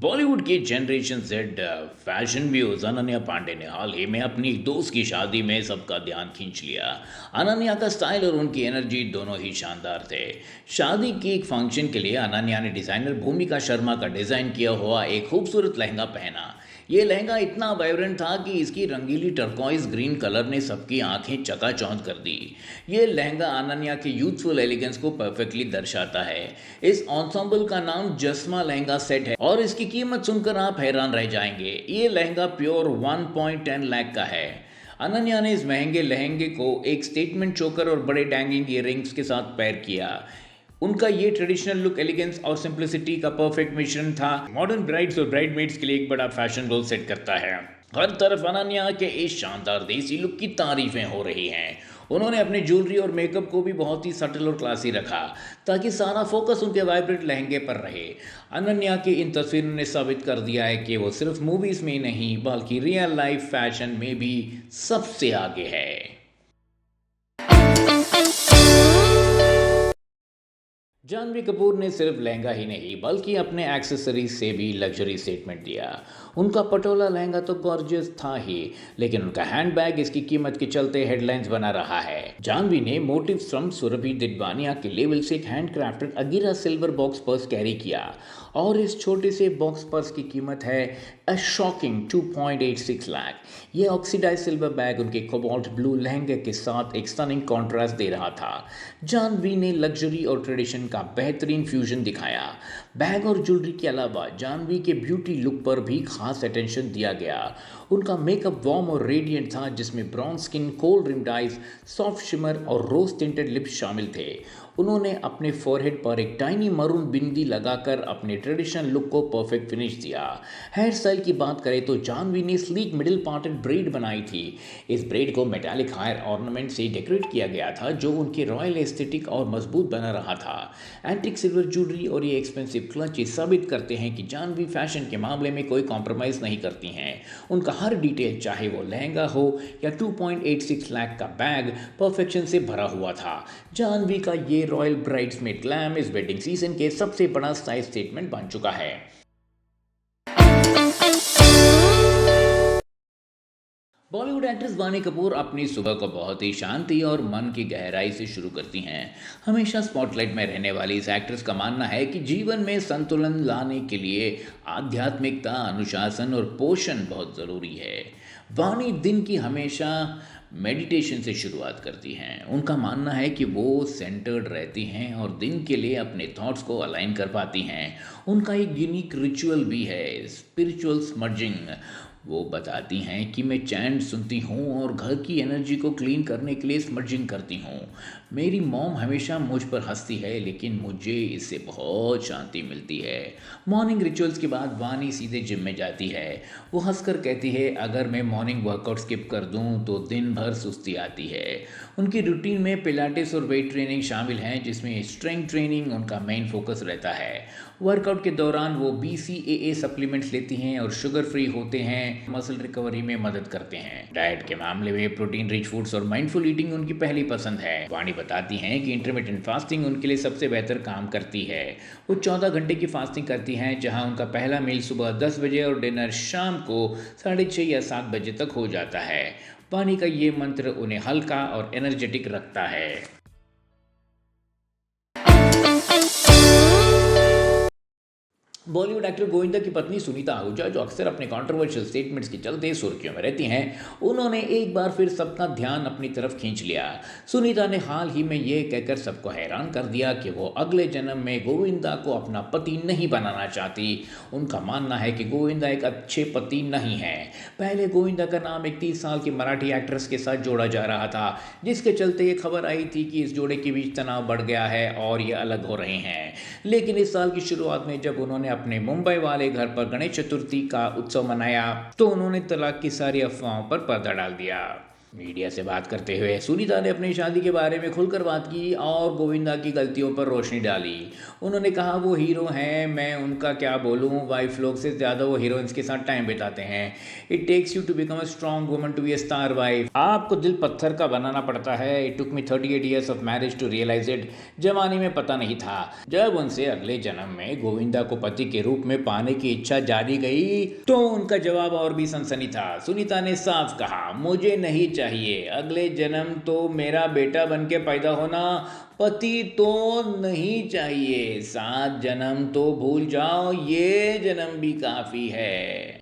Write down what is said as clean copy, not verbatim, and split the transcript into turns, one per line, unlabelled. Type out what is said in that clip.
बॉलीवुड की generation Z fashion views Ananya Pandey ने हाल ही में अपनी एक दोस्त की शादी में सबका ध्यान खींच लिया। अनन्या का स्टाइल और उनकी एनर्जी दोनों ही शानदार थे। शादी की एक फंक्शन के लिए अनन्या ने डिजाइनर भूमिका शर्मा का डिजाइन किया हुआ एक खूबसूरत लहंगा पहना। ये लहंगा इतना वाइब्रेंट था कि इसकी रंगीली टर्कॉइज ग्रीन कलर ने सबकी आंखें चकाचौंध कर दी। ये लहंगा अनन्या के यूथफुल एलिगेंस को परफेक्टली दर्शाता है। इस एंसेंबल का नाम जस्मा लहंगा सेट है और इसकी कीमत सुनकर आप हैरान रह जाएंगे। ये लहंगा प्योर 1.10 लाख का है। अनन्या ने इस महंगे लहंगे को एक स्टेटमेंट चोकर और बड़े डैंगिंग ईयररिंग्स के साथ पेयर किया। उनका ये ट्रेडिशनल लुक एलिगेंस और सिंप्लिसिटी का परफेक्ट मिश्रण था। मॉडर्न ब्राइड्स और ब्राइडमेड्स के लिए एक बड़ा फैशन रोल सेट करता है। हर तरफ अनन्या के इस शानदार देसी लुक की तारीफें हो रही हैं। उन्होंने अपने ज्वेलरी और मेकअप को भी बहुत ही सटल और क्लासी रखा ताकि सारा फोकस उनके वाइब्रेंट लहंगे पर रहे। अनन्या की इन तस्वीरों ने साबित कर दिया है कि वो सिर्फ मूवीज में ही नहीं बल्कि रियल लाइफ फैशन में भी सबसे आगे है। जानवी कपूर ने सिर्फ लहंगा ही नहीं बल्कि अपने एक्सेसरीज से भी लग्जरी स्टेटमेंट दिया। उनका पटोला लहंगा तो गॉर्जियस था ही, लेकिन उनका हैंडबैग इसकी कीमत के चलते हेडलाइंस बना रहा है। जानवी ने मोटिव फ्रॉम सुरभि दिडवानिया के लेवल से एक हैंडक्राफ्टेड अगीरा सिल्वर बॉक्स पर्स कैरी किया और इस छोटे से बॉक्स पर्स की कीमत है अ शॉकिंग 2.86 लाख। ये ऑक्सीडाइज सिल्वर बैग उनके कोबाल्ट ब्लू लहंगे के साथ एक स्टनिंग कॉन्ट्रास्ट दे रहा था। जानवी ने लग्जरी और ट्रेडिशन का बेहतरीन फ्यूजन दिखाया। बैग और ज्वेलरी के अलावा जानवी के ब्यूटी लुक पर भी खास अटेंशन दिया गया। उनका मेकअप वार्म और रेडिएंट था, जिसमें brown skin, cold rimmed eyes, soft shimmer और रोज टिंटेड लिप्स शामिल थे। उन्होंने अपने फोरहेड पर एक टाइनी मरून बिंदी लगाकर अपने ट्रेडिशनल लुक को परफेक्ट फिनिश दिया। हेयर स्टाइल की बात करें तो जानवी ने स्लीक मिडिल पार्टेड ब्रेड बनाई थी। इस ब्रेड को मेटालिक हायर ऑर्नामेंट से डेकोरेट किया गया था जो उनके रॉयल एस्थेटिक और मजबूत बना रहा था। एंटिक सिल्वर ज्वेलरी और ये एक्सपेंसिव क्लच ये साबित करते हैं कि जानवी फैशन के मामले में कोई कॉम्प्रोमाइज़ नहीं करती हैं। उनका हर डिटेल, चाहे वो लहंगा हो या 2.86 लाख का बैग, परफेक्शन से भरा हुआ था। जानवी का ये रॉयल ब्राइड्समेड ग्लैम इस वेडिंग सीजन के सबसे बड़ा स्टाइल स्टेटमेंट बन चुका है। बॉलीवुड एक्ट्रेस वाणी कपूर अपनी सुबह को बहुत ही शांति और मन की गहराई से शुरू करती हैं। हमेशा स्पॉटलाइट में रहने वाली इस एक्ट्रेस का मानना है कि जीवन में संतुलन लाने के लिए आध्यात्मिकता, अनुशासन और पोषण बहुत ज़रूरी है। वाणी दिन की हमेशा मेडिटेशन से शुरुआत करती हैं। उनका मानना है कि वो सेंटर्ड रहती हैं और दिन के लिए अपने थॉट्स को अलाइन कर पाती हैं। उनका एक यूनिक रिचुअल भी है, स्पिरिचुअल स्मर्जिंग। वो बताती हैं कि मैं चैंट सुनती हूँ और घर की एनर्जी को क्लीन करने के लिए स्मर्जिंग करती हूँ। मेरी मॉम हमेशा मुझ पर हंसती है, लेकिन मुझे इससे बहुत शांति मिलती है। मॉर्निंग रिचुअल्स के बाद वानी सीधे जिम में जाती है। वो हंसकर कहती है, अगर मैं मॉर्निंग वर्कआउट स्किप कर दूँ तो दिन भर सुस्ती आती है। उनकी रूटीन में पिलाटेस और वेट ट्रेनिंग शामिल हैं, जिसमें स्ट्रेंथ ट्रेनिंग उनका मेन फोकस रहता है। वर्कआउट के दौरान वो BCAA सप्लीमेंट्स लेती हैं और शुगर फ्री होते हैं, मसल रिकवरी में मदद करते हैं। डाइट के मामले में प्रोटीन रिच फूड्स और माइंडफुल ईटिंग उनकी पहली पसंद है। वाणी बताती हैं कि इंटरमिटेंट फास्टिंग उनके लिए सबसे बेहतर काम करती है। वो 14 घंटे की फास्टिंग करती हैं, जहां उनका पहला मील सुबह 10 बजे और डिनर शाम को 6:30 या 7 बजे तक हो जाता है। वाणी का ये मंत्र उन्हें हल्का और एनर्जेटिक रखता है। बॉलीवुड एक्टर गोविंदा की पत्नी सुनीता आहूजा, जो अक्सर अपने कंट्रोवर्शियल स्टेटमेंट्स के चलते सुर्खियों में रहती हैं, उन्होंने एक बार फिर सबका ध्यान अपनी तरफ खींच लिया। सुनीता ने हाल ही में यह कहकर सबको हैरान कर दिया कि वो अगले जन्म में गोविंदा को अपना पति नहीं बनाना चाहती। उनका मानना है कि गोविंदा एक अच्छे पति नहीं है। पहले गोविंदा का नाम एक 30 साल की मराठी एक्ट्रेस के साथ जोड़ा जा रहा था, जिसके चलते ये खबर आई थी कि इस जोड़े के बीच तनाव बढ़ गया है और ये अलग हो रहे हैं। लेकिन इस साल की शुरुआत में जब उन्होंने अपने मुंबई वाले घर पर गणेश चतुर्थी का उत्सव मनाया तो उन्होंने तलाक की सारी अफवाहों पर पर्दा डाल दिया। मीडिया से बात करते हुए सुनीता ने अपनी शादी के बारे में खुलकर बात की और गोविंदा की गलतियों पर रोशनी डाली। उन्होंने कहा वो हीरो हैं, मैं उनका क्या बोलूं, वाइफ लोग से ज़्यादा वो हीरोइंस के साथ टाइम बिताते हैं। It takes you to become a strong woman to be a star wife. आपको दिल पत्थर का बनाना पड़ता है। It took me 38 years of marriage to realise it. जवानी में पता नहीं था। जब उनसे अगले जन्म में गोविंदा को पति के रूप में पाने की इच्छा जानी गई तो उनका जवाब और भी सनसनी था। सुनीता ने साफ कहा, मुझे नहीं चाहिए अगले जन्म तो मेरा बेटा बन के पैदा होना, पति तो नहीं चाहिए, 7 जन्म तो भूल जाओ, ये जन्म भी काफ़ी है।